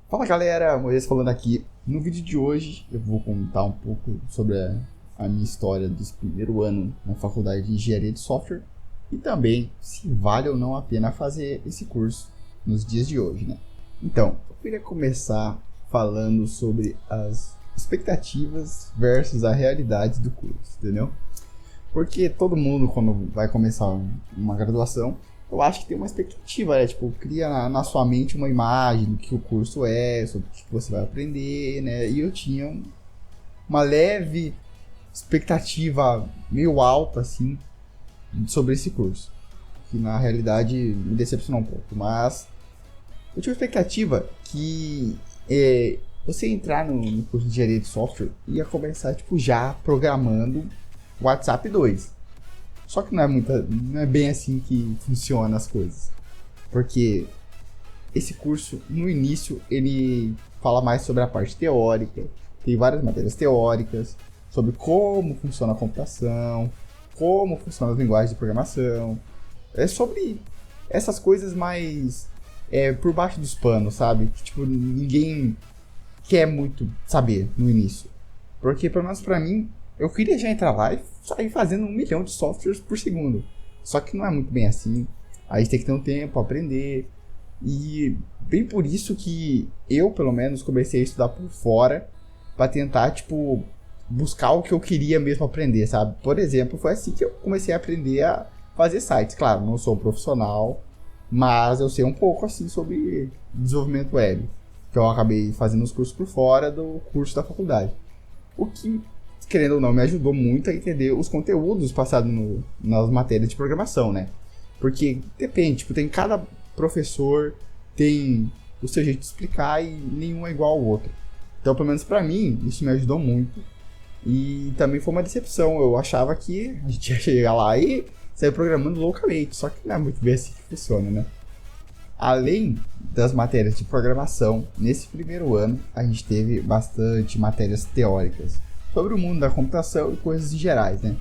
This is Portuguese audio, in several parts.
Fala galera, Moisés falando aqui. No vídeo de hoje eu vou contar um pouco sobre a minha história desse primeiro ano na faculdade de engenharia de software e também se vale ou não a pena fazer esse curso nos dias de hoje, né? Então, eu queria começar falando sobre as expectativas versus a realidade do curso, entendeu? Porque todo mundo, quando vai começar uma graduação, eu acho que tem uma expectativa, né? Tipo, cria na sua mente uma imagem do que o curso é, sobre o que você vai aprender, né? E eu tinha uma leve expectativa meio alta, assim, sobre esse curso. Que na realidade me decepcionou um pouco. Mas eu tinha uma expectativa que você entrar no curso de engenharia de software ia começar, tipo, já programando WhatsApp 2. Só que não é bem assim que funciona as coisas. Porque esse curso, no início, ele fala mais sobre a parte teórica. Tem várias matérias teóricas sobre como funciona a computação, como funcionam as linguagens de programação. É sobre essas coisas mais por baixo dos panos, sabe? Que, tipo, ninguém quer muito saber no início. Porque, pelo menos pra mim, eu queria já entrar lá e sair fazendo 1 milhão de softwares por segundo. Só que não é muito bem assim. Aí você tem que ter um tempo, aprender. E bem por isso que eu, pelo menos, comecei a estudar por fora pra tentar, tipo, buscar o que eu queria mesmo aprender, sabe? Por exemplo, foi assim que eu comecei a aprender a fazer sites. Claro, não sou um profissional, mas eu sei um pouco, assim, sobre desenvolvimento web. Então eu acabei fazendo os cursos por fora do curso da faculdade. O que, querendo ou não, me ajudou muito a entender os conteúdos passados nas matérias de programação, né? Porque depende, tipo, tem cada professor, tem o seu jeito de explicar e nenhum é igual ao outro. Então, pelo menos pra mim, isso me ajudou muito. E também foi uma decepção. Eu achava que a gente ia chegar lá e sair programando loucamente. Só que não é muito bem assim que funciona, né? Além das matérias de programação, nesse primeiro ano a gente teve bastante matérias teóricas sobre o mundo da computação e coisas em gerais, né?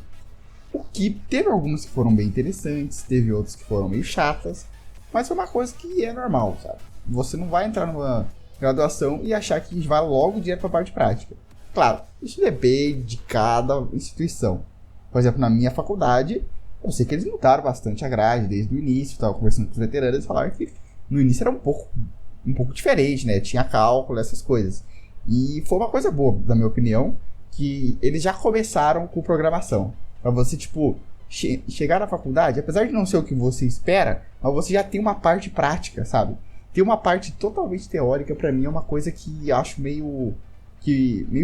O que teve algumas que foram bem interessantes, teve outras que foram meio chatas, mas foi uma coisa que é normal, sabe? Você não vai entrar numa graduação e achar que vai logo direto para a parte prática. Claro, isso depende de cada instituição. Por exemplo, na minha faculdade, eu sei que eles mudaram bastante a grade desde o início, estava conversando com os veteranos e falaram que no início era um pouco diferente, né? Tinha cálculo, essas coisas. E foi uma coisa boa, na minha opinião, que eles já começaram com programação. Pra você, tipo, chegar na faculdade, apesar de não ser o que você espera, mas você já tem uma parte prática, sabe? Ter uma parte totalmente teórica, pra mim, é uma coisa que acho meio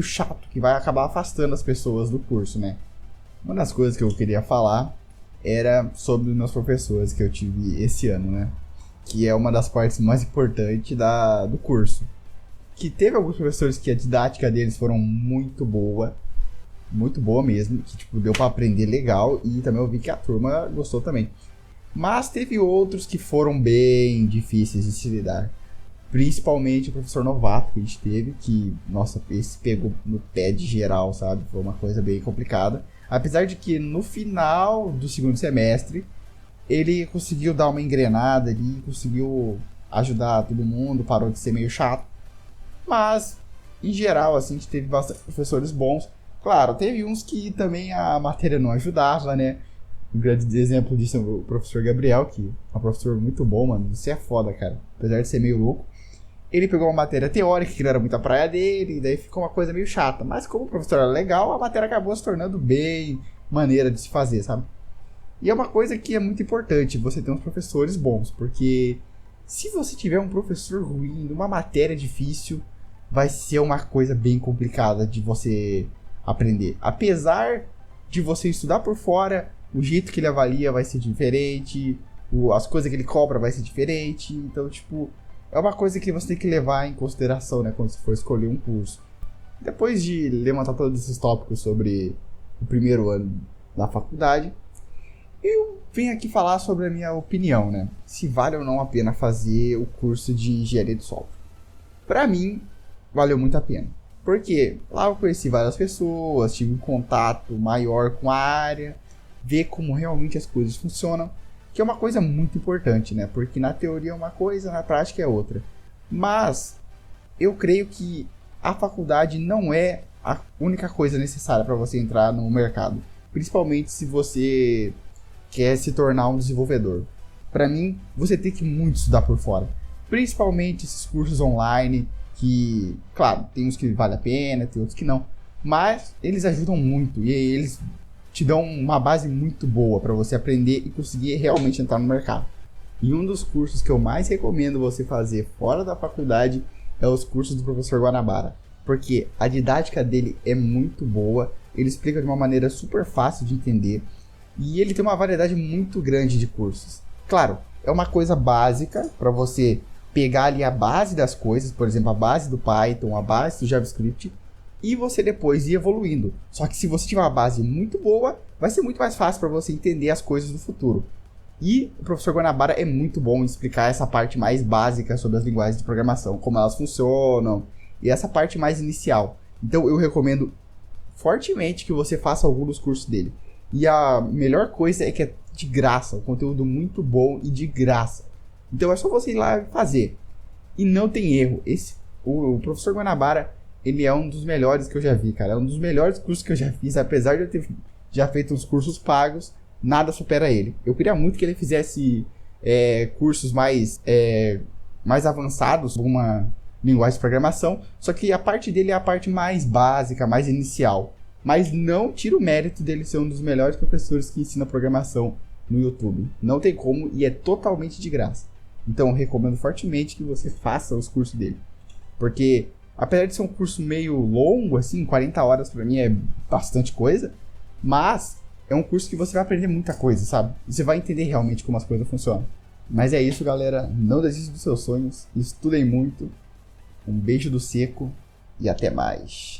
chato, que vai acabar afastando as pessoas do curso, né? Uma das coisas que eu queria falar era sobre os meus professores que eu tive esse ano, né? Que é uma das partes mais importantes do curso. Que teve alguns professores que a didática deles foram muito boa mesmo, que tipo, deu pra aprender legal e também eu vi que a turma gostou também. Mas teve outros que foram bem difíceis de se lidar. Principalmente o professor novato que a gente teve, que, nossa, esse pegou no pé de geral, sabe? Foi uma coisa bem complicada. Apesar de que no final do segundo semestre, ele conseguiu dar uma engrenada ali, conseguiu ajudar todo mundo, parou de ser meio chato. Mas, em geral, assim, a gente teve bastante professores bons. Claro, teve uns que também a matéria não ajudava, né? Um grande exemplo disso é o professor Gabriel, que é um professor muito bom, mano. Você é foda, cara. Apesar de ser meio louco. Ele pegou uma matéria teórica, que não era muito a praia dele, e daí ficou uma coisa meio chata. Mas como o professor era legal, a matéria acabou se tornando bem maneira de se fazer, sabe? E é uma coisa que é muito importante, você ter uns professores bons, porque se você tiver um professor ruim numa matéria difícil, vai ser uma coisa bem complicada de você aprender. Apesar de você estudar por fora, o jeito que ele avalia vai ser diferente, as coisas que ele cobra vai ser diferente, então, tipo, é uma coisa que você tem que levar em consideração, né, quando você for escolher um curso. Depois de levantar todos esses tópicos sobre o primeiro ano da faculdade, eu venho aqui falar sobre a minha opinião, né? Se vale ou não a pena fazer o curso de engenharia de software. Pra mim, valeu muito a pena. Porque lá eu conheci várias pessoas, tive um contato maior com a área, ver como realmente as coisas funcionam, que é uma coisa muito importante, né? Porque na teoria é uma coisa, na prática é outra. Mas eu creio que a faculdade não é a única coisa necessária para você entrar no mercado. Principalmente se você quer se tornar um desenvolvedor. Para mim, você tem que muito estudar por fora. Principalmente esses cursos online, que, claro, tem uns que vale a pena, tem outros que não. Mas eles ajudam muito e eles te dão uma base muito boa para você aprender e conseguir realmente entrar no mercado. E um dos cursos que eu mais recomendo você fazer fora da faculdade é os cursos do professor Guanabara. Porque a didática dele é muito boa, ele explica de uma maneira super fácil de entender e ele tem uma variedade muito grande de cursos. Claro, é uma coisa básica para você pegar ali a base das coisas, por exemplo, a base do Python, a base do JavaScript, e você depois ir evoluindo. Só que se você tiver uma base muito boa, vai ser muito mais fácil para você entender as coisas do futuro. E o professor Guanabara é muito bom em explicar essa parte mais básica sobre as linguagens de programação, como elas funcionam, e essa parte mais inicial. Então eu recomendo fortemente que você faça algum dos cursos dele. E a melhor coisa é que é de graça, um conteúdo muito bom e de graça. Então é só você ir lá fazer. E não tem erro. O professor Guanabara, ele é um dos melhores que eu já vi, cara. É um dos melhores cursos que eu já fiz, apesar de eu ter já feito uns cursos pagos, nada supera ele. Eu queria muito que ele fizesse cursos mais avançados, alguma linguagem de programação, só que a parte dele é a parte mais básica, mais inicial. Mas não tira o mérito dele ser um dos melhores professores que ensina programação no YouTube. Não tem como e é totalmente de graça. Então eu recomendo fortemente que você faça os cursos dele. Porque, apesar de ser um curso meio longo, assim, 40 horas pra mim é bastante coisa, mas é um curso que você vai aprender muita coisa, sabe? E você vai entender realmente como as coisas funcionam. Mas é isso, galera. Não desista dos seus sonhos. Estudem muito. Um beijo do Seco e até mais.